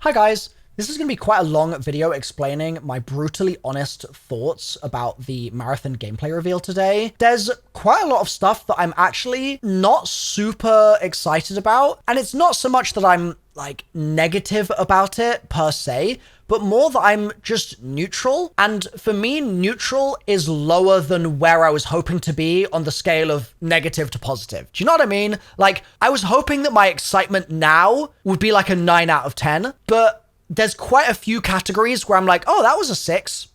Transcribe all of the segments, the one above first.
Hi guys, this is going to be quite a long video explaining my brutally honest thoughts about the marathon gameplay reveal today. There's quite a lot of stuff that I'm actually not super excited about, and it's not so much that I'm like negative about it per se, but more that I'm just neutral. And for me, neutral is lower than where I was hoping to be on the scale of negative to positive. Do you know what I mean? Like, I was hoping that my excitement now would be like a 9 out of 10, but there's quite a few categories where I'm like, oh, that was a 6.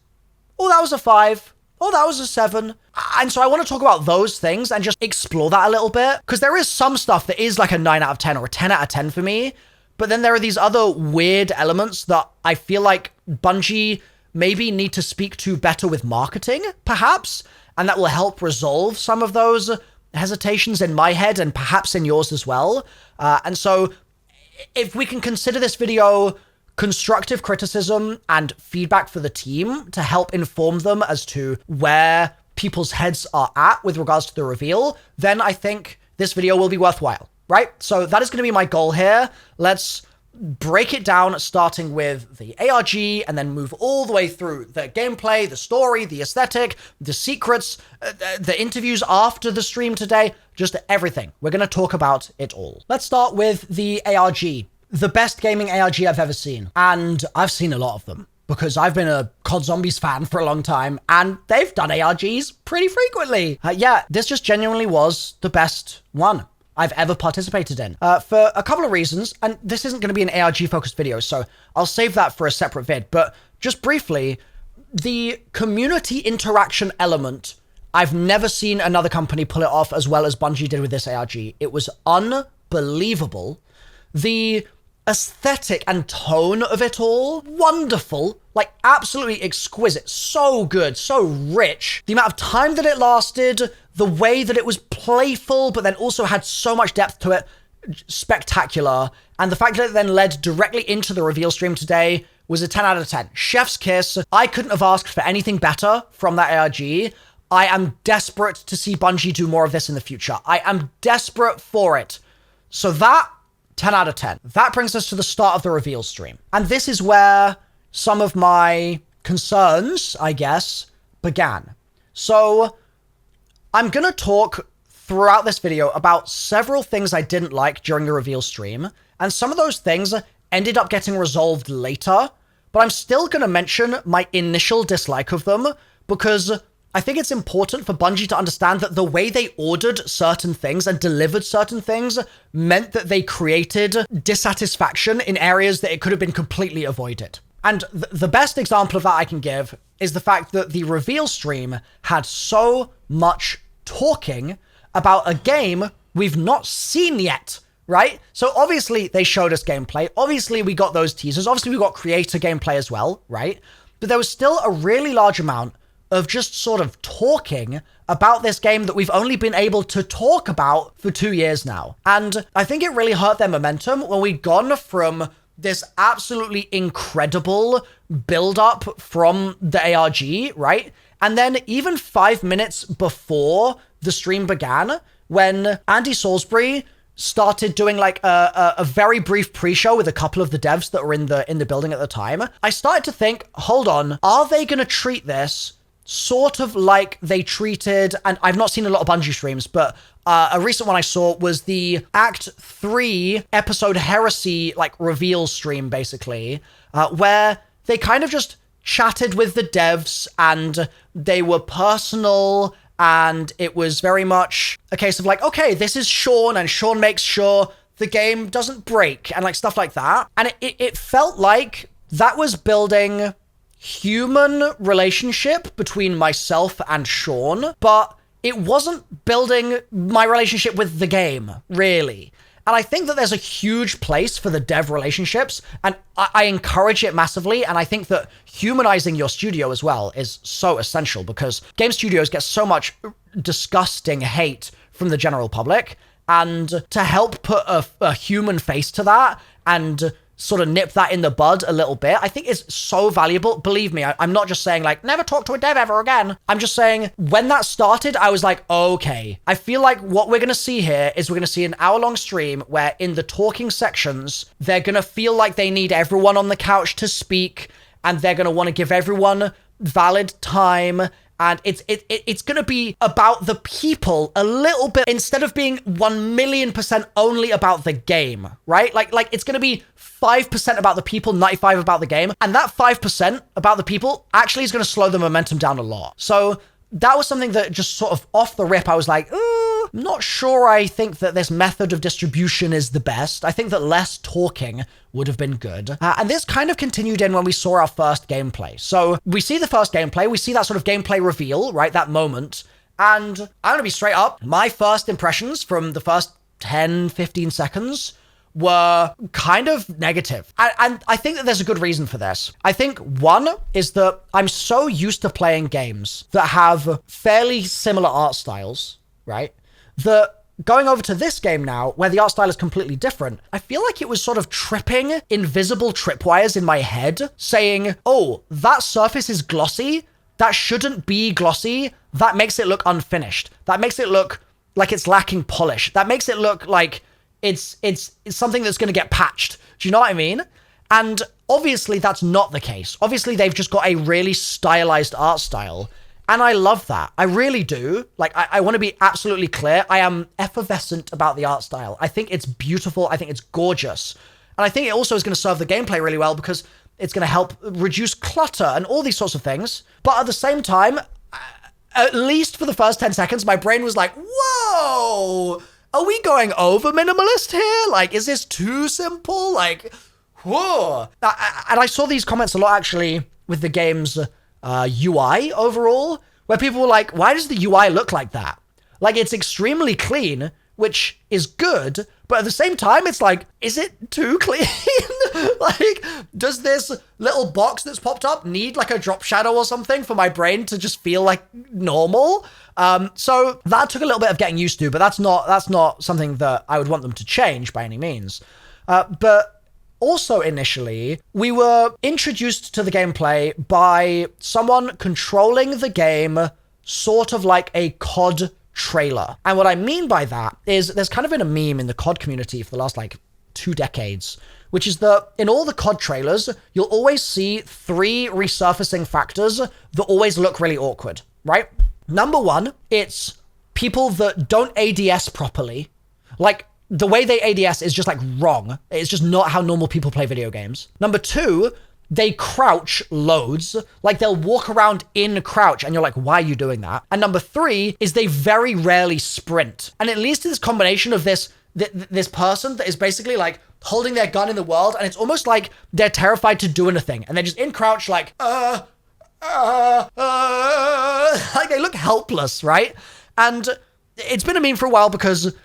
Oh, that was a 5. Oh, that was a 7. And so I want to talk about those things and just explore that a little bit, because there is some stuff that is like a 9 out of 10 or a 10 out of 10 for me. But then there are these other weird elements that I feel like Bungie maybe need to speak to better with marketing, perhaps, and that will help resolve some of those hesitations in my head and perhaps in yours as well. And so if we can consider this video constructive criticism and feedback for the team to help inform them as to where people's heads are at with regards to the reveal, then I think this video will be worthwhile. Right? So that is going to be my goal here. Let's break it down, starting with the ARG and then move all the way through the gameplay, the story, the aesthetic, the secrets, the interviews after the stream today, just everything. We're going to talk about it all. Let's start with the ARG, the best gaming ARG I've ever seen. And I've seen a lot of them because I've been a COD Zombies fan for a long time and they've done ARGs pretty frequently. Yeah, this just genuinely was the best one I've ever participated in, for a couple of reasons, and this isn't going to be an ARG-focused video, so I'll save that for a separate vid, but just briefly, the community interaction element, I've never seen another company pull it off as well as Bungie did with this ARG. It was unbelievable. The aesthetic and tone of it all, wonderful, like absolutely exquisite, so good, so rich. The amount of time that it lasted, the way that it was playful, but then also had so much depth to it, spectacular. And the fact that it then led directly into the reveal stream today was a 10 out of 10. Chef's kiss. I couldn't have asked for anything better from that ARG. I am desperate to see Bungie do more of this in the future. I am desperate for it. So that, 10 out of 10. That brings us to the start of the reveal stream. And this is where some of my concerns, I guess, began. So I'm going to talk throughout this video about several things I didn't like during the reveal stream, and some of those things ended up getting resolved later, but I'm still going to mention my initial dislike of them, because I think it's important for Bungie to understand that the way they ordered certain things and delivered certain things meant that they created dissatisfaction in areas that it could have been completely avoided. And the best example of that I can give is the fact that the reveal stream had so much talking about a game we've not seen yet, right? So obviously they showed us gameplay. Obviously we got those teasers. Obviously we got creator gameplay as well, right? But there was still a really large amount of just sort of talking about this game that we've only been able to talk about for 2 years now. And I think it really hurt their momentum when we'd gone from this absolutely incredible build-up from the ARG, right? And then even 5 minutes before the stream began, when Andy Salisbury started doing like a very brief pre-show with a couple of the devs that were in the building at the time, I started to think, hold on, are they going to treat this sort of like they treated, and I've not seen a lot of Bungie streams, but a recent one I saw was the Act 3 episode Heresy like reveal stream, basically, where they kind of just chatted with the devs and they were personal, and it was very much a case of like, okay, this is Sean, and Sean makes sure the game doesn't break, and like stuff like that. And it felt like that was building human relationship between myself and Sean, but it wasn't building my relationship with the game, really. And I think that there's a huge place for the dev relationships, and I encourage it massively, and I think that humanizing your studio as well is so essential, because game studios get so much disgusting hate from the general public, and to help put a human face to that and sort of nip that in the bud a little bit, I think is so valuable. Believe me, I'm not just saying like, never talk to a dev ever again. I'm just saying when that started, I was like, okay, I feel like what we're going to see here is we're going to see an hour-long stream where in the talking sections, they're going to feel like they need everyone on the couch to speak, and they're going to want to give everyone valid time. And it's going to be about the people a little bit, instead of being 1,000,000% only about the game, right? Like it's going to be 5% about the people, 95% about the game. And that 5% about the people actually is going to slow the momentum down a lot. So that was something that just sort of off the rip, I was like, I'm not sure I think that this method of distribution is the best. I think that less talking would have been good. And this kind of continued in when we saw our first gameplay. So we see the first gameplay, we see that sort of gameplay reveal, right? That moment. And I'm going to be straight up. My first impressions from the first 10, 15 seconds were kind of negative. And I think that there's a good reason for this. I think one is that I'm so used to playing games that have fairly similar art styles, right? That going over to this game now, where the art style is completely different, I feel like it was sort of tripping invisible tripwires in my head, saying, oh, that surface is glossy. That shouldn't be glossy. That makes it look unfinished. That makes it look like it's lacking polish. That makes it look like it's something that's going to get patched. Do you know what I mean? And obviously that's not the case. Obviously they've just got a really stylized art style. And I love that. I really do. Like, I want to be absolutely clear. I am effervescent about the art style. I think it's beautiful. I think it's gorgeous. And I think it also is going to serve the gameplay really well because it's going to help reduce clutter and all these sorts of things. But at the same time, at least for the first 10 seconds, my brain was like, whoa, are we going over minimalist here? Like, is this too simple? Like, whoa. And I saw these comments a lot, actually, with the game's UI overall, where people were like, why does the UI look like that? Like, it's extremely clean, which is good, but at the same time, it's like, is it too clean? Like, does this little box that's popped up need like a drop shadow or something for my brain to just feel like normal? So that took a little bit of getting used to, but that's not something that I would want them to change by any means. But also initially, we were introduced to the gameplay by someone controlling the game sort of like a COD trailer. And what I mean by that is there's kind of been a meme in the COD community for the last like 2 decades, which is that in all the COD trailers, you'll always see 3 resurfacing factors that always look really awkward, right? Number 1, it's people that don't ADS properly. Like, the way they ADS is just like wrong. It's just not how normal people play video games. Number 2, they crouch loads. Like, they'll walk around in crouch and you're like, why are you doing that? And number 3 is they very rarely sprint. And it leads to this combination of this person that is basically like holding their gun in the world, and it's almost like they're terrified to do anything. And they're just in crouch like, like they look helpless, right? And it's been a meme for a while because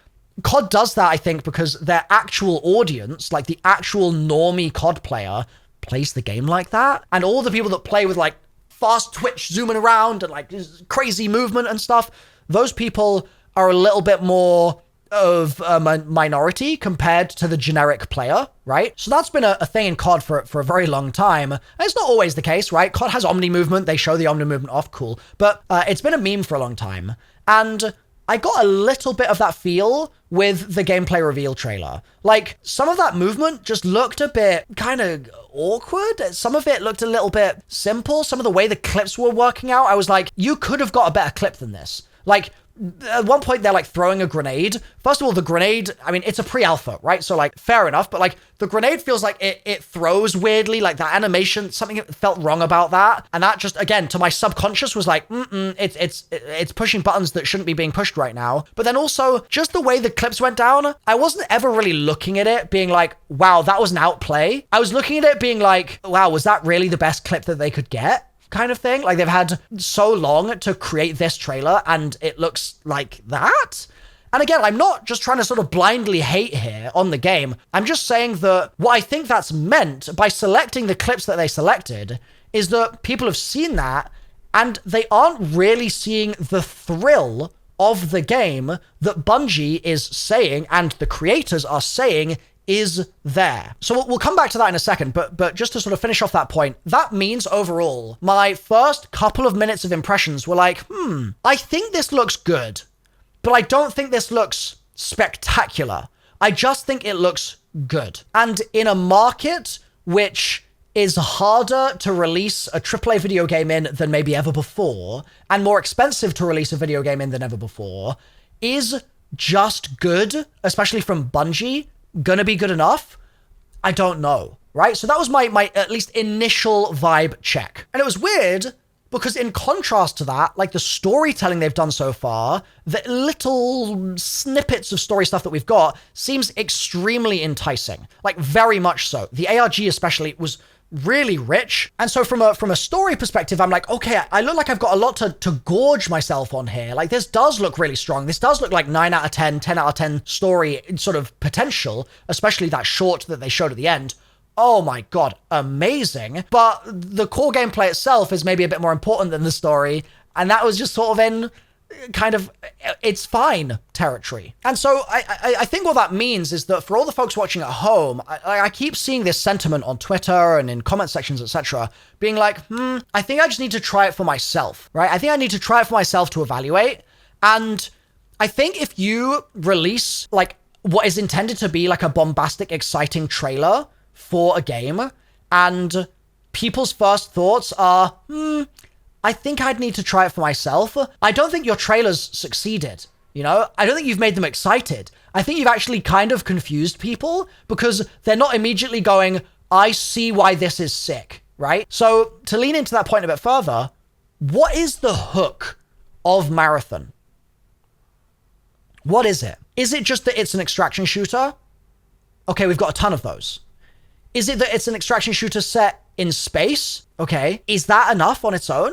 COD does that, I think, because their actual audience, like the actual normie COD player, plays the game like that. And all the people that play with like fast twitch zooming around and like crazy movement and stuff, those people are a little bit more of a minority compared to the generic player, right? So that's been a thing in COD for a very long time. And it's not always the case, right? COD has Omni movement. They show the Omni movement off, cool. But it's been a meme for a long time. And I got a little bit of that feel with the gameplay reveal trailer. Like, some of that movement just looked a bit kind of awkward. Some of it looked a little bit simple. Some of the way the clips were working out, I was like, you could have got a better clip than this. Like, at one point, they're like throwing a grenade. First of all, the grenade, I mean, it's a pre-alpha, right? So like, fair enough. But like, the grenade feels like it throws weirdly, like that animation, something felt wrong about that. And that just, again, to my subconscious was like, it's pushing buttons that shouldn't be being pushed right now. But then also, just the way the clips went down, I wasn't ever really looking at it being like, wow, that was an outplay. I was looking at it being like, wow, was that really the best clip that they could get? Kind of thing. Like, they've had so long to create this trailer and it looks like that. And again, I'm not just trying to sort of blindly hate here on the game. I'm just saying that what I think that's meant by selecting the clips that they selected is that people have seen that and they aren't really seeing the thrill of the game that Bungie is saying and the creators are saying is there. So we'll come back to that in a second, but just to sort of finish off that point, that means overall, my first couple of minutes of impressions were like, I think this looks good, but I don't think this looks spectacular. I just think it looks good. And in a market which is harder to release a AAA video game in than maybe ever before, and more expensive to release a video game in than ever before, is just good, especially from Bungie, gonna be good enough? I don't know, right? So that was my at least initial vibe check. And it was weird because in contrast to that, like the storytelling they've done so far, the little snippets of story stuff that we've got seems extremely enticing, like very much so. The ARG especially was really rich. And so from a story perspective, I'm like, okay, I look like I've got a lot to gorge myself on here. Like this does look really strong. This does look like 9 out of 10, 10 out of 10 story sort of potential, especially that short that they showed at the end. Oh my God, amazing. But the core gameplay itself is maybe a bit more important than the story. And that was just sort of in kind of it's fine territory. And so I think what that means is that for all the folks watching at home, I keep seeing this sentiment on Twitter and in comment sections, etc., being like, I think I just need to try it for myself, right? I think I need to try it for myself to evaluate. And I think if you release like what is intended to be like a bombastic, exciting trailer for a game, and people's first thoughts are, I think I'd need to try it for myself. I don't think your trailers succeeded, you know? I don't think you've made them excited. I think you've actually kind of confused people because they're not immediately going, I see why this is sick, right? So to lean into that point a bit further, what is the hook of Marathon? What is it? Is it just that it's an extraction shooter? Okay, we've got a ton of those. Is it that it's an extraction shooter set in space? Okay. Is that enough on its own?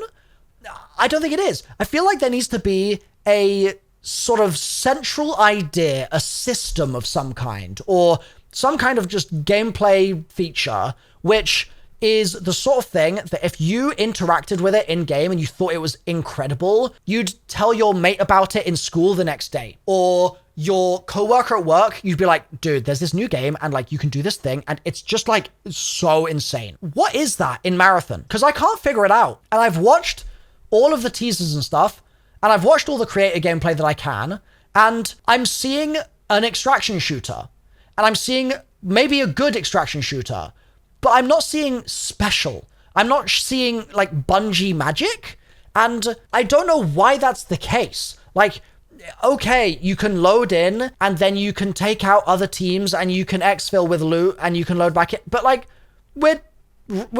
I don't think it is. I feel like there needs to be a sort of central idea, a system of some kind, or some kind of just gameplay feature, which is the sort of thing that if you interacted with it in game and you thought it was incredible, you'd tell your mate about it in school the next day. Or your coworker at work, you'd be like, dude, there's this new game and like you can do this thing and it's just like so insane. What is that in Marathon? Because I can't figure it out. And I've watched all of the teasers and stuff, and I've watched all the creator gameplay that I can, and I'm seeing an extraction shooter, and I'm seeing maybe a good extraction shooter, but I'm not seeing special. I'm not seeing like Bungie magic, and I don't know why that's the case. Like, okay, you can load in and then you can take out other teams and you can exfil with loot and you can load back in, but like we're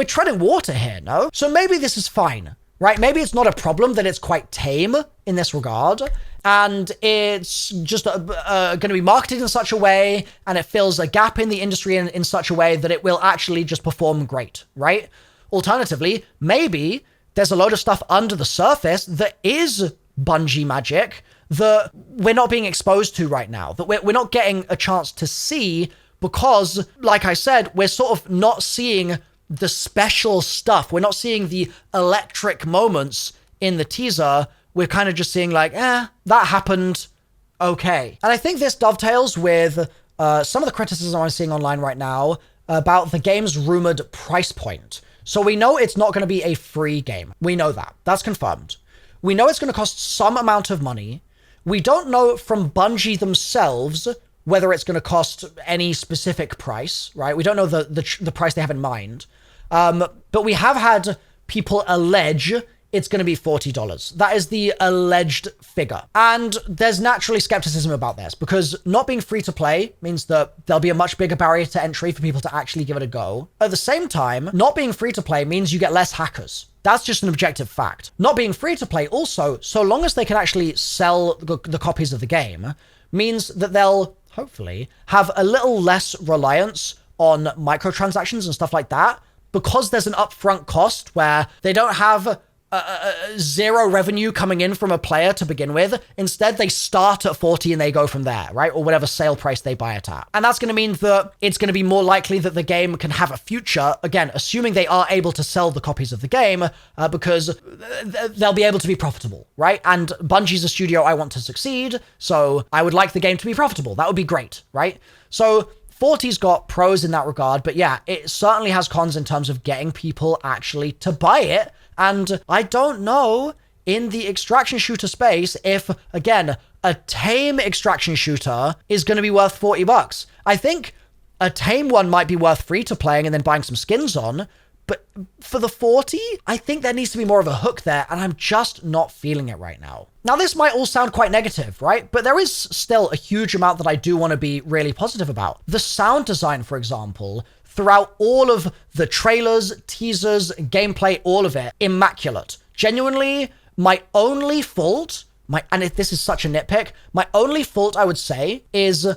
treading water here, no? So maybe this is fine, right? Maybe it's not a problem that it's quite tame in this regard, and it's just going to be marketed in such a way, and it fills a gap in the industry in such a way that it will actually just perform great, right? Alternatively, maybe there's a load of stuff under the surface that is Bungie magic that we're not being exposed to right now, that we're not getting a chance to see because, like I said, we're sort of not seeing the special stuff. We're not seeing the electric moments in the teaser. We're kind of just seeing like, that happened, okay. And I think this dovetails with some of the criticism I'm seeing online right now about the game's rumored price point. So we know it's not going to be a free game. We know that. That's confirmed. We know it's going to cost some amount of money. We don't know from Bungie themselves whether it's going to cost any specific price, right? We don't know the price they have in mind. But we have had people allege it's going to be $40. That is the alleged figure. And there's naturally skepticism about this because not being free to play means that there'll be a much bigger barrier to entry for people to actually give it a go. At the same time, not being free to play means you get less hackers. That's just an objective fact. Not being free to play also, so long as they can actually sell the copies of the game, means that they'll hopefully have a little less reliance on microtransactions and stuff like that, because there's an upfront cost where they don't have zero revenue coming in from a player to begin with. Instead, they start at 40 and they go from there, right? Or whatever sale price they buy it at. And that's going to mean that it's going to be more likely that the game can have a future, again, assuming they are able to sell the copies of the game, because they'll be able to be profitable, right? And Bungie's a studio I want to succeed, so I would like the game to be profitable. That would be great, right? So 40's got pros in that regard, but yeah, it certainly has cons in terms of getting people actually to buy it. And I don't know in the extraction shooter space if, again, a tame extraction shooter is going to be worth $40. I think a tame one might be worth free to playing and then buying some skins on. But for the 40, I think there needs to be more of a hook there, and I'm just not feeling it right now. Now, this might all sound quite negative, right? But there is still a huge amount that I do want to be really positive about. The sound design, for example, throughout all of the trailers, teasers, gameplay, all of it, immaculate. Genuinely, my only fault, and if this is such a nitpick, my only fault, I would say, is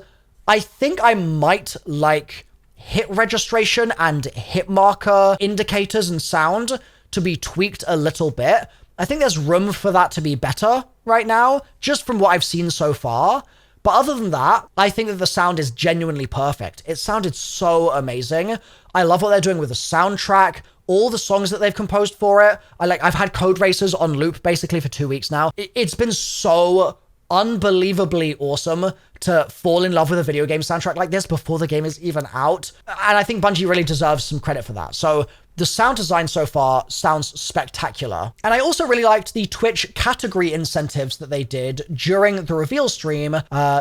I think I might like hit registration and hit marker indicators and sound to be tweaked a little bit. I think there's room for that to be better right now, just from what I've seen so far. But other than that, I think that the sound is genuinely perfect. It sounded so amazing. I love what they're doing with the soundtrack, all the songs that they've composed for it. I've had Code Racers on loop basically for 2 weeks now. It's been so unbelievably awesome to fall in love with a video game soundtrack like this before the game is even out. And I think Bungie really deserves some credit for that. So the sound design so far sounds spectacular. And I also really liked the Twitch category incentives that they did during the reveal stream.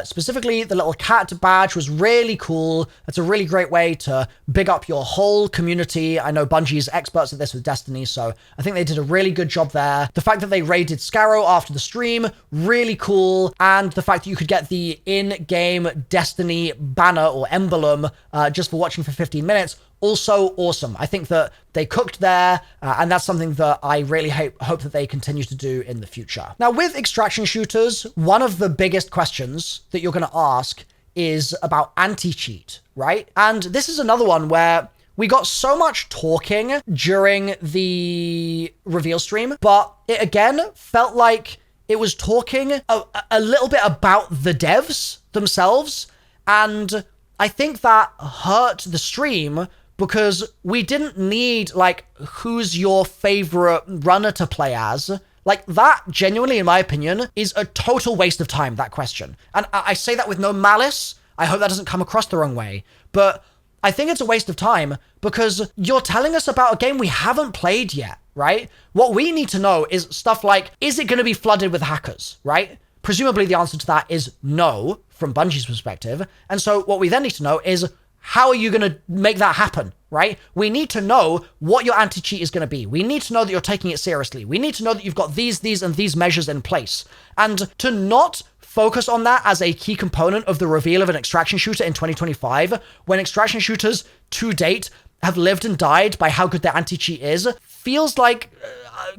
Specifically, the little cat badge was really cool. It's a really great way to big up your whole community. I know Bungie's experts at this with Destiny, so I think they did a really good job there. The fact that they raided Scarrow after the stream, really cool. And the fact that you could get the in-game Destiny banner or emblem just for watching for 15 minutes, also awesome. I think that they cooked there, and that's something that I really hope that they continue to do in the future. Now, with extraction shooters, one of the biggest questions that you're going to ask is about anti-cheat, right? And this is another one where we got so much talking during the reveal stream, but it again felt like it was talking a little bit about the devs themselves, and I think that hurt the stream because we didn't need, like, who's your favorite runner to play as. Like, that, genuinely, in my opinion, is a total waste of time, that question. And I say that with no malice. I hope that doesn't come across the wrong way. But I think it's a waste of time because you're telling us about a game we haven't played yet, right? What we need to know is stuff like, is it going to be flooded with hackers, right? Presumably the answer to that is no, from Bungie's perspective. And so what we then need to know is, how are you going to make that happen, right? We need to know what your anti-cheat is going to be. We need to know that you're taking it seriously. We need to know that you've got these, and these measures in place. And to not focus on that as a key component of the reveal of an extraction shooter in 2025, when extraction shooters to date have lived and died by how good their anti-cheat is, feels like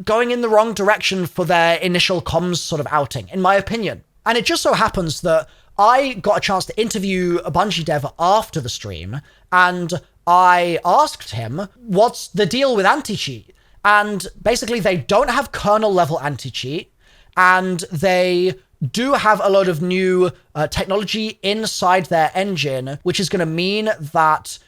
going in the wrong direction for their initial comms sort of outing, in my opinion. And it just so happens that I got a chance to interview a Bungie dev after the stream, and I asked him, what's the deal with anti-cheat? And basically, they don't have kernel-level anti-cheat, and they do have a load of new technology inside their engine, which is going to mean that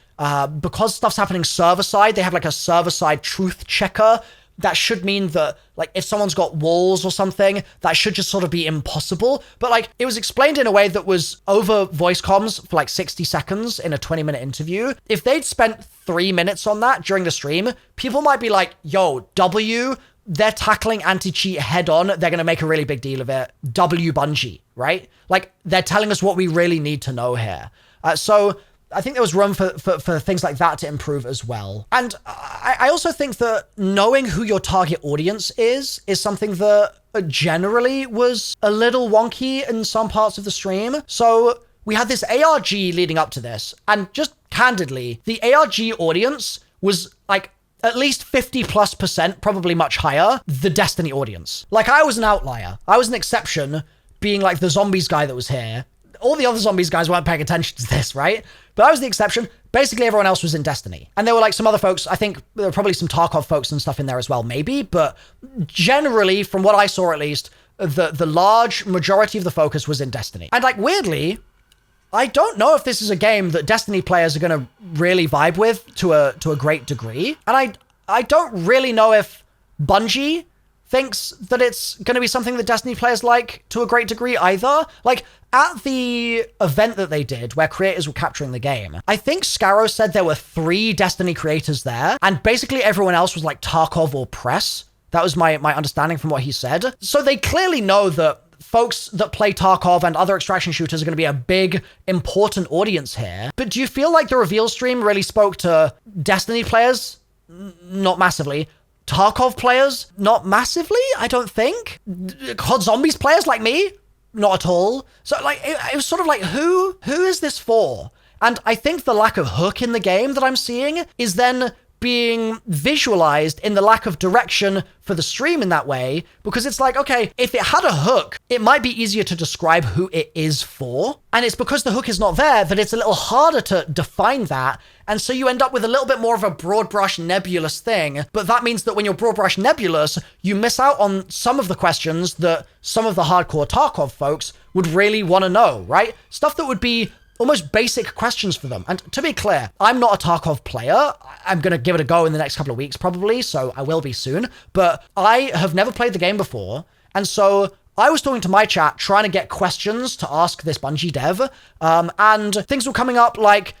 because stuff's happening server-side, they have like a server-side truth checker. That should mean that, like, if someone's got walls or something, that should just sort of be impossible. But, like, it was explained in a way that was over voice comms for, like, 60 seconds in a 20-minute interview. If they'd spent 3 minutes on that during the stream, people might be like, yo, they're tackling anti-cheat head on. They're going to make a really big deal of it. Bungie, right? Like, they're telling us what we really need to know here. So I think there was room for things like that to improve as well. And I also think that knowing who your target audience is something that generally was a little wonky in some parts of the stream. So we had this ARG leading up to this, and just candidly, the ARG audience was like at least 50+%, probably much higher, the Destiny audience. Like, I was an outlier. I was an exception, being like the zombies guy that was here. All the other zombies guys weren't paying attention to this, right? But I was the exception. Basically, everyone else was in Destiny. And there were like some other folks. I think there were probably some Tarkov folks and stuff in there as well, maybe. But generally, from what I saw at least, the large majority of the focus was in Destiny. And like, weirdly, I don't know if this is a game that Destiny players are going to really vibe with to a great degree. And I don't really know if Bungie thinks that it's going to be something that Destiny players like to a great degree either. Like, at the event that they did, where creators were capturing the game, I think Scarrow said there were 3 Destiny creators there, and basically everyone else was like Tarkov or press. That was my understanding from what he said. So they clearly know that folks that play Tarkov and other extraction shooters are going to be a big, important audience here. But do you feel like the reveal stream really spoke to Destiny players? Not massively. Tarkov players? Not massively, I don't think. COD Zombies players like me? Not at all. So, like, it was sort of like, who is this for? And I think the lack of hook in the game that I'm seeing is then being visualized in the lack of direction for the stream in that way, because it's like, okay, if it had a hook, it might be easier to describe who it is for. And it's because the hook is not there that it's a little harder to define that. And so you end up with a little bit more of a broad brush nebulous thing. But that means that when you're broad brush nebulous, you miss out on some of the questions that some of the hardcore Tarkov folks would really want to know, right? Stuff that would be almost basic questions for them. And to be clear, I'm not a Tarkov player. I'm going to give it a go in the next couple of weeks probably, so I will be soon. But I have never played the game before. And so I was talking to my chat, trying to get questions to ask this Bungie dev. And things were coming up like,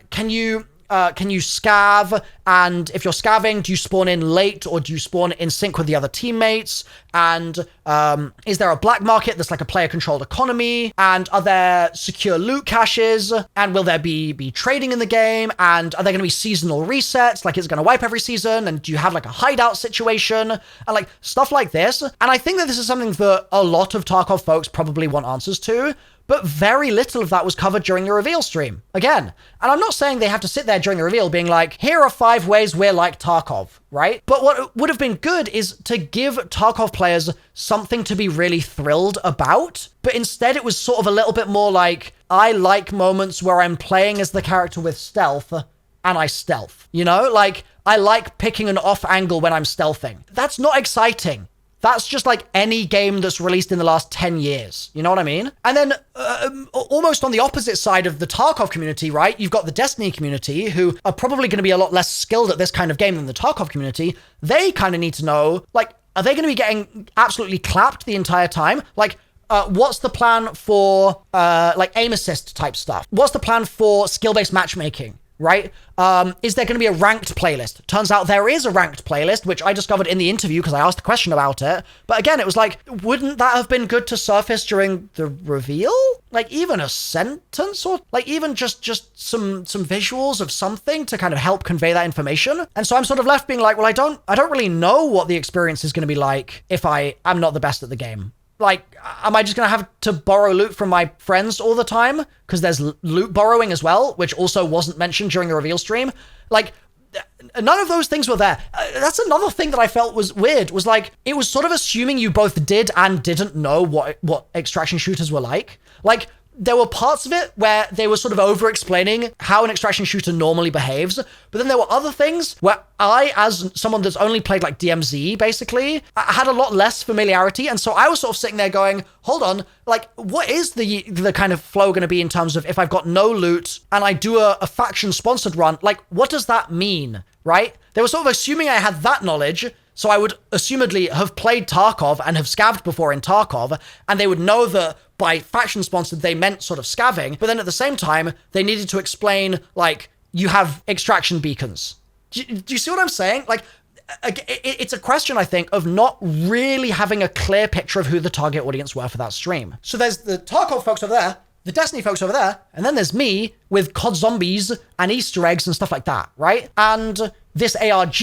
can you scav? And if you're scavving, do you spawn in late or do you spawn in sync with the other teammates? And is there a black market that's like a player-controlled economy? And are there secure loot caches? And will there be trading in the game? And are there going to be seasonal resets? Like, is it going to wipe every season? And do you have like a hideout situation? And like stuff like this. And I think that this is something that a lot of Tarkov folks probably want answers to. But very little of that was covered during the reveal stream. Again, and I'm not saying they have to sit there during the reveal being like, here are 5 ways we're like Tarkov, right? But what would have been good is to give Tarkov players something to be really thrilled about. But instead it was sort of a little bit more like, I like moments where I'm playing as the character with stealth and I stealth, you know? Like, I like picking an off angle when I'm stealthing. That's not exciting. That's just like any game that's released in the last 10 years. You know what I mean? And then almost on the opposite side of the Tarkov community, right? You've got the Destiny community who are probably going to be a lot less skilled at this kind of game than the Tarkov community. They kind of need to know, like, are they going to be getting absolutely clapped the entire time? Like, what's the plan for like aim assist type stuff? What's the plan for skill-based matchmaking? Right? Is there going to be a ranked playlist? Turns out there is a ranked playlist, which I discovered in the interview because I asked a question about it. But again, it was like, wouldn't that have been good to surface during the reveal? Like even a sentence or like even just some visuals of something to kind of help convey that information. And so I'm sort of left being like, well, I don't really know what the experience is going to be like if I am not the best at the game. Like, am I just going to have to borrow loot from my friends all the time? Because there's loot borrowing as well, which also wasn't mentioned during the reveal stream. Like, none of those things were there. That's another thing that I felt was weird, was like, it was sort of assuming you both did and didn't know what extraction shooters were like. Like, there were parts of it where they were sort of over-explaining how an extraction shooter normally behaves, but then there were other things where I, as someone that's only played like DMZ, basically, I had a lot less familiarity, and so I was sort of sitting there going, hold on, like, what is the kind of flow going to be in terms of if I've got no loot and I do a faction-sponsored run, like, what does that mean, right? They were sort of assuming I had that knowledge, so I would assumedly have played Tarkov and have scavved before in Tarkov, and they would know that by faction sponsored, they meant sort of scavving, but then at the same time, they needed to explain, like, you have extraction beacons. Do you see what I'm saying? Like, it's a question, I think, of not really having a clear picture of who the target audience were for that stream. So there's the Tarkov folks over there, the Destiny folks over there, and then there's me with COD Zombies and Easter eggs and stuff like that, right? And this ARG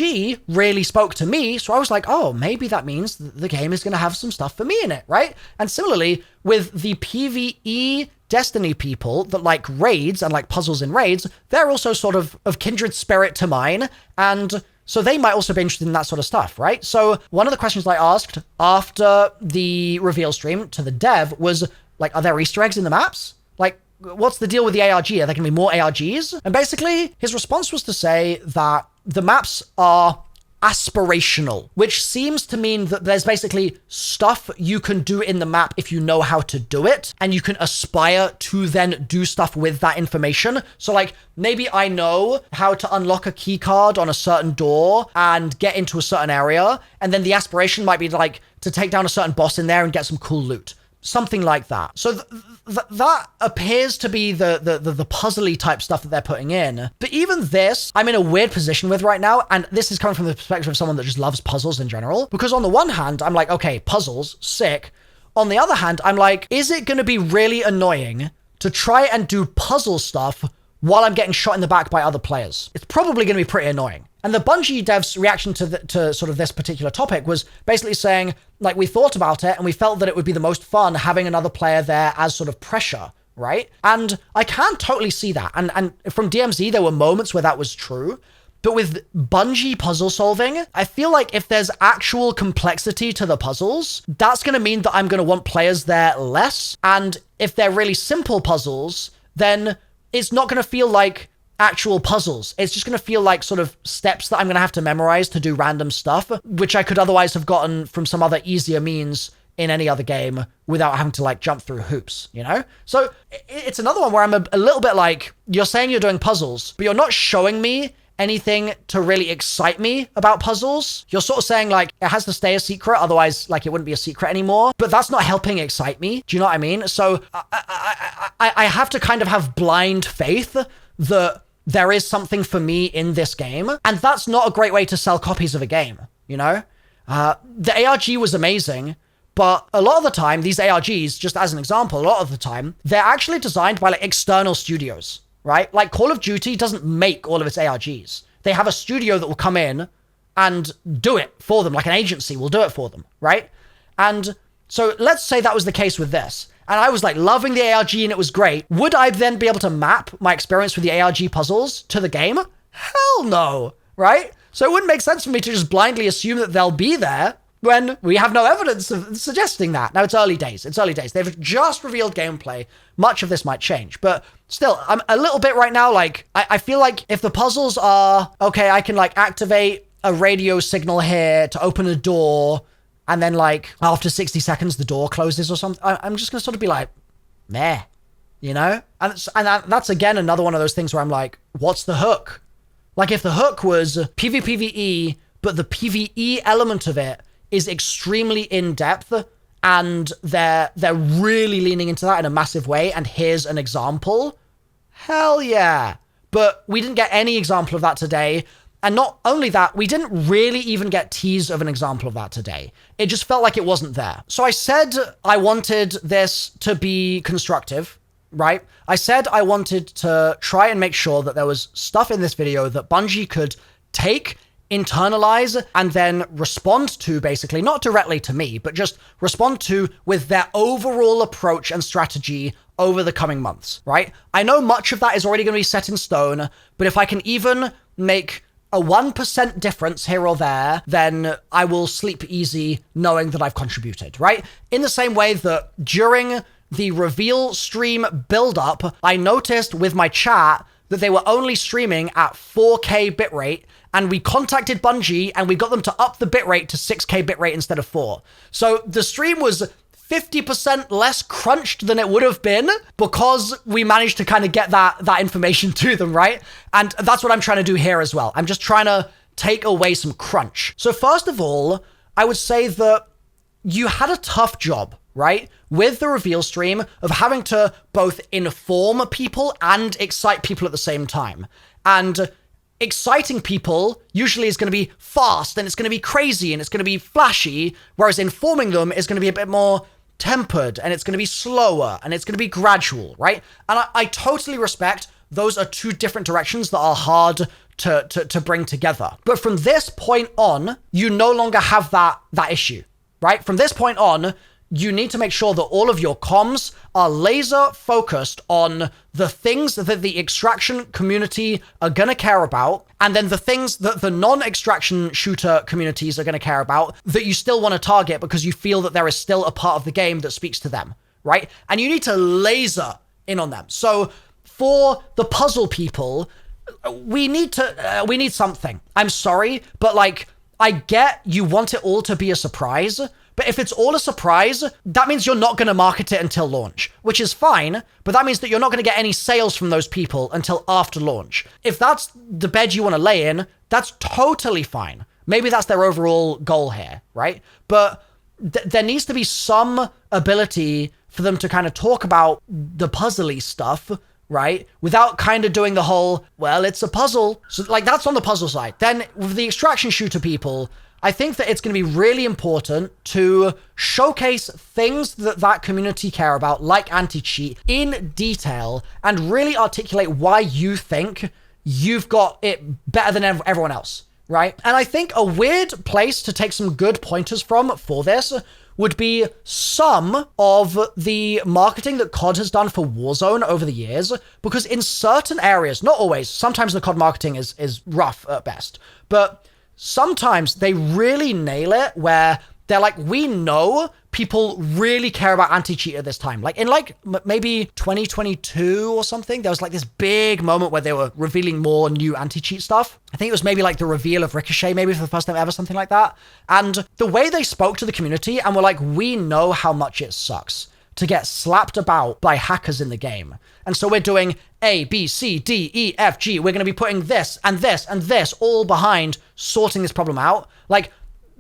really spoke to me, so I was like, oh, maybe that means the game is going to have some stuff for me in it, right? And similarly, with the PvE Destiny people that like raids and like puzzles in raids, they're also sort of kindred spirit to mine, and so they might also be interested in that sort of stuff, right? So one of the questions I asked after the reveal stream to the dev was, like, are there Easter eggs in the maps? Like, what's the deal with the ARG? Are there going to be more ARGs? And basically, his response was to say that the maps are aspirational, which seems to mean that there's basically stuff you can do in the map if you know how to do it, and you can aspire to then do stuff with that information. So like, maybe I know how to unlock a key card on a certain door and get into a certain area, and then the aspiration might be like to take down a certain boss in there and get some cool loot. Something like that. So that appears to be the puzzly type stuff that they're putting in. But even this, I'm in a weird position with right now, and this is coming from the perspective of someone that just loves puzzles in general. Because on the one hand, I'm like, okay, puzzles, sick. On the other hand, I'm like, is it going to be really annoying to try and do puzzle stuff while I'm getting shot in the back by other players? It's probably going to be pretty annoying. And the Bungie devs' reaction to sort of this particular topic was basically saying, like, we thought about it and we felt that it would be the most fun having another player there as sort of pressure, right? And I can totally see that. And from DMZ, there were moments where that was true. But with Bungie puzzle solving, I feel like if there's actual complexity to the puzzles, that's going to mean that I'm going to want players there less. And if they're really simple puzzles, then it's not going to feel like actual puzzles. It's just going to feel like sort of steps that I'm going to have to memorize to do random stuff, which I could otherwise have gotten from some other easier means in any other game without having to like jump through hoops, you know? So it's another one where I'm a little bit like, you're saying you're doing puzzles, but you're not showing me anything to really excite me about puzzles. You're sort of saying like, it has to stay a secret, otherwise like it wouldn't be a secret anymore, but that's not helping excite me. Do you know what I mean? So I have to kind of have blind faith that there is something for me in this game. And that's not a great way to sell copies of a game, you know? The ARG was amazing, but a lot of the time, these ARGs, just as an example, a lot of the time, they're actually designed by like external studios, right? Like Call of Duty doesn't make all of its ARGs. They have a studio that will come in and do it for them, like an agency will do it for them, right? And so let's say that was the case with this. And I was like loving the ARG and it was great. Would I then be able to map my experience with the ARG puzzles to the game? Hell no, right? So it wouldn't make sense for me to just blindly assume that they'll be there when we have no evidence of suggesting that. Now, it's early days. It's early days. They've just revealed gameplay. Much of this might change. But still, I'm a little bit right now, like, I feel like if the puzzles are, okay, I can, like, activate a radio signal here to open a door, and then, like, after 60 seconds, the door closes or something, I'm just going to sort of be like, meh, you know? And that's, again, another one of those things where I'm like, what's the hook? Like, if the hook was PvPvE, but the PvE element of it is extremely in-depth, and they're really leaning into that in a massive way, and here's an example, hell yeah. But we didn't get any example of that today. And not only that, we didn't really even get tease of an example of that today. It just felt like it wasn't there. So I said I wanted this to be constructive, right? I said I wanted to try and make sure that there was stuff in this video that Bungie could take, internalize, and then respond to, basically, not directly to me, but just respond to with their overall approach and strategy over the coming months, right? I know much of that is already going to be set in stone, but if I can even make a 1% difference here or there, then I will sleep easy knowing that I've contributed, right? In the same way that during the reveal stream build-up, I noticed with my chat that they were only streaming at 4K bitrate, and we contacted Bungie and we got them to up the bitrate to 6K bitrate instead of 4. So the stream was 50% less crunched than it would have been because we managed to kind of get that information to them, right? And that's what I'm trying to do here as well. I'm just trying to take away some crunch. So first of all, I would say that you had a tough job, right? With the reveal stream of having to both inform people and excite people at the same time. And exciting people usually is going to be fast and it's going to be crazy and it's going to be flashy, whereas informing them is going to be a bit more tempered and it's going to be slower and it's going to be gradual, right? And I totally respect those are two different directions that are hard to bring together. But from this point on, you no longer have that issue, right? From this point on, you need to make sure that all of your comms are laser focused on the things that the extraction community are going to care about, and then the things that the non-extraction shooter communities are going to care about that you still want to target because you feel that there is still a part of the game that speaks to them, right? And you need to laser in on them. So for the puzzle people, we need something. I'm sorry, but like, I get you want it all to be a surprise, but if it's all a surprise, that means you're not going to market it until launch, which is fine, but that means that you're not going to get any sales from those people until after launch. If that's the bed you want to lay in, that's totally fine. Maybe that's their overall goal here, right? But there needs to be some ability for them to kind of talk about the puzzly stuff, right? Without kind of doing the whole, well, it's a puzzle. So like that's on the puzzle side. Then with the extraction shooter people, I think that it's going to be really important to showcase things that community care about, like anti-cheat, in detail, and really articulate why you think you've got it better than everyone else, right? And I think a weird place to take some good pointers from for this would be some of the marketing that COD has done for Warzone over the years, because in certain areas, not always, sometimes the COD marketing is rough at best, but sometimes they really nail it where they're like, we know people really care about anti-cheat at this time. Like in like maybe 2022 or something, there was like this big moment where they were revealing more new anti-cheat stuff. I think it was maybe like the reveal of Ricochet, maybe for the first time ever, something like that. And the way they spoke to the community and were like, we know how much it sucks to get slapped about by hackers in the game. And so we're doing A, B, C, D, E, F, G. We're going to be putting this and this and this all behind sorting this problem out. Like,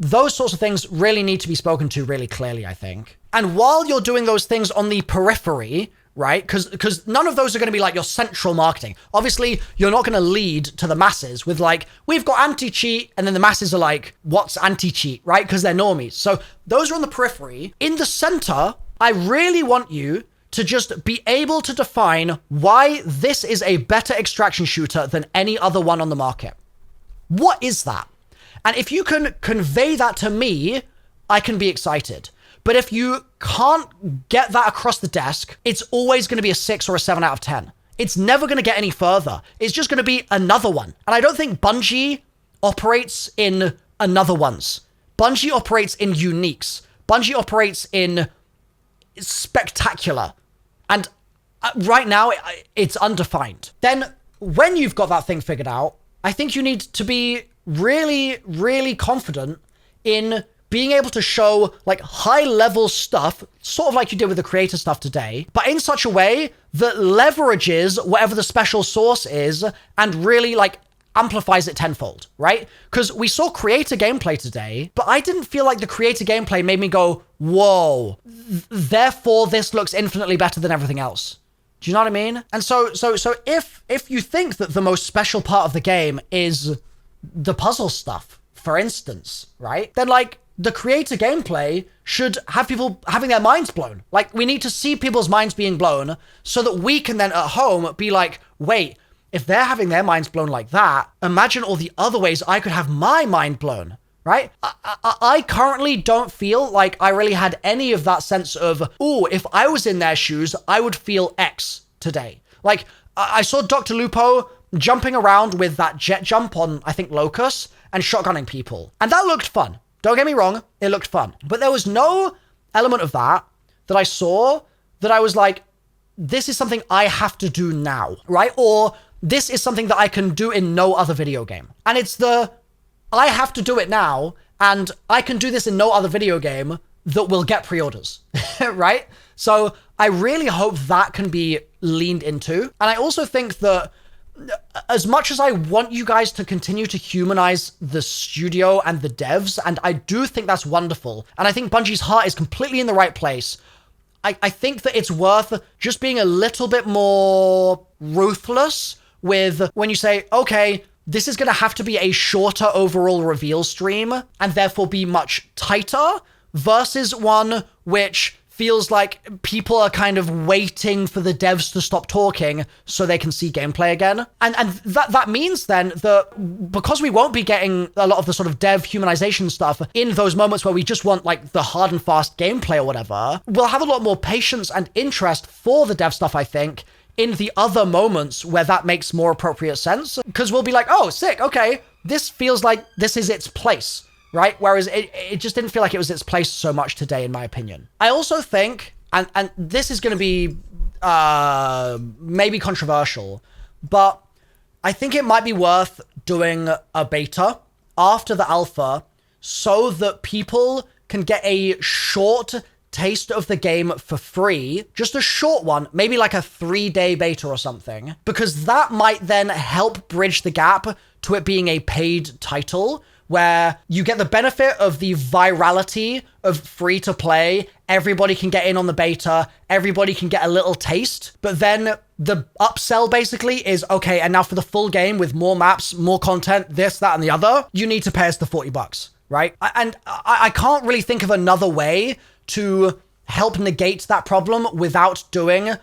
those sorts of things really need to be spoken to really clearly, I think. And while you're doing those things on the periphery, right? Because none of those are going to be like your central marketing. Obviously, you're not going to lead to the masses with like, we've got anti-cheat, and then the masses are like, what's anti-cheat, right? Because they're normies. So those are on the periphery. In the center, I really want you to just be able to define why this is a better extraction shooter than any other one on the market. What is that? And if you can convey that to me, I can be excited. But if you can't get that across the desk, it's always going to be a 6 or a 7 out of 10. It's never going to get any further. It's just going to be another one. And I don't think Bungie operates in another ones. Bungie operates in uniques. Bungie operates in spectacular. And right now, it's undefined. Then when you've got that thing figured out, I think you need to be really, really confident in being able to show like high level stuff, sort of like you did with the creator stuff today, but in such a way that leverages whatever the special source is and really like amplifies it tenfold, right? Because we saw creator gameplay today, but I didn't feel like the creator gameplay made me go, whoa, therefore this looks infinitely better than everything else. Do you know what I mean? And so if you think that the most special part of the game is the puzzle stuff, for instance, right? Then like the creator gameplay should have people having their minds blown. Like we need to see people's minds being blown so that we can then at home be like, wait, if they're having their minds blown like that, imagine all the other ways I could have my mind blown, right? I currently don't feel like I really had any of that sense of, ooh, if I was in their shoes, I would feel X today. Like I saw Dr. Lupo jumping around with that jet jump on, I think, Locust and shotgunning people. And that looked fun. Don't get me wrong, it looked fun. But there was no element of that I saw that I was like, this is something I have to do now, right? Or this is something that I can do in no other video game. And it's the, I have to do it now, and I can do this in no other video game that will get pre-orders, right? So I really hope that can be leaned into. And I also think that as much as I want you guys to continue to humanize the studio and the devs, and I do think that's wonderful, and I think Bungie's heart is completely in the right place, I think that it's worth just being a little bit more ruthless with when you say, okay, this is going to have to be a shorter overall reveal stream and therefore be much tighter versus one which feels like people are kind of waiting for the devs to stop talking so they can see gameplay again. And that means then that because we won't be getting a lot of the sort of dev humanization stuff in those moments where we just want like the hard and fast gameplay or whatever, we'll have a lot more patience and interest for the dev stuff, I think, in the other moments where that makes more appropriate sense. Because we'll be like, oh, sick, okay, this feels like this is its place. Right? Whereas it just didn't feel like it was its place so much today, in my opinion. I also think, and this is going to be maybe controversial, but I think it might be worth doing a beta after the alpha so that people can get a short taste of the game for free, just a short one, maybe like a 3-day beta or something, because that might then help bridge the gap to it being a paid title, where you get the benefit of the virality of free to play. Everybody can get in on the beta. Everybody can get a little taste. But then the upsell basically is, okay, and now for the full game with more maps, more content, this, that, and the other, you need to pay us the $40, right? And I can't really think of another way to help negate that problem without doing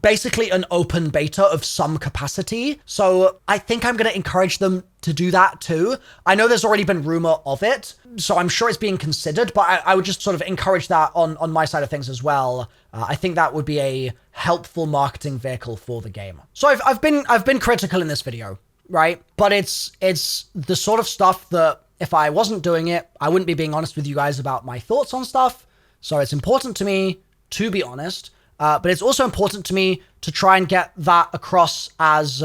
basically an open beta of some capacity. So I think I'm going to encourage them to do that too. I know there's already been rumor of it, so I'm sure it's being considered, but I would just sort of encourage that on my side of things as well. I think that would be a helpful marketing vehicle for the game. So I've been critical in this video, right? But it's the sort of stuff that if I wasn't doing it, I wouldn't be being honest with you guys about my thoughts on stuff. So it's important to me to be honest. But it's also important to me to try and get that across as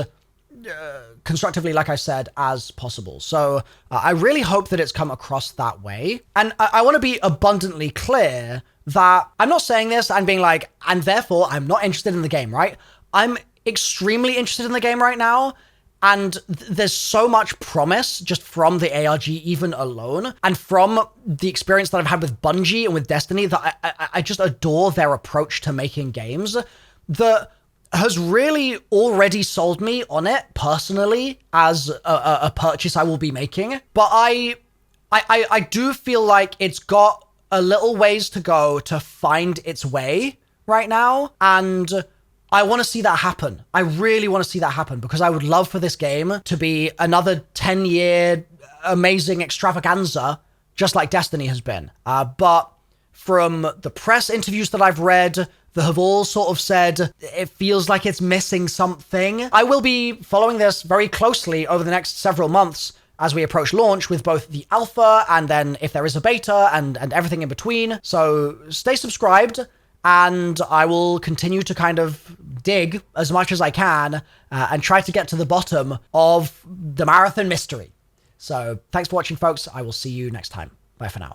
constructively, like I said, as possible. So I really hope that it's come across that way. And I want to be abundantly clear that I'm not saying this and being like, and therefore I'm not interested in the game, right? I'm extremely interested in the game right now. And there's so much promise just from the ARG even alone, and from the experience that I've had with Bungie and with Destiny, that I just adore their approach to making games, that has really already sold me on it personally as a purchase I will be making. But I do feel like it's got a little ways to go to find its way right now, and I want to see that happen. I really want to see that happen, because I would love for this game to be another 10-year amazing extravaganza, just like Destiny has been. But from the press interviews that I've read, that have all sort of said it feels like it's missing something. I will be following this very closely over the next several months as we approach launch, with both the alpha and then if there is a beta and everything in between. So stay subscribed, and I will continue to kind of dig as much as I can and try to get to the bottom of the marathon mystery. So thanks for watching, folks. I will see you next time. Bye for now.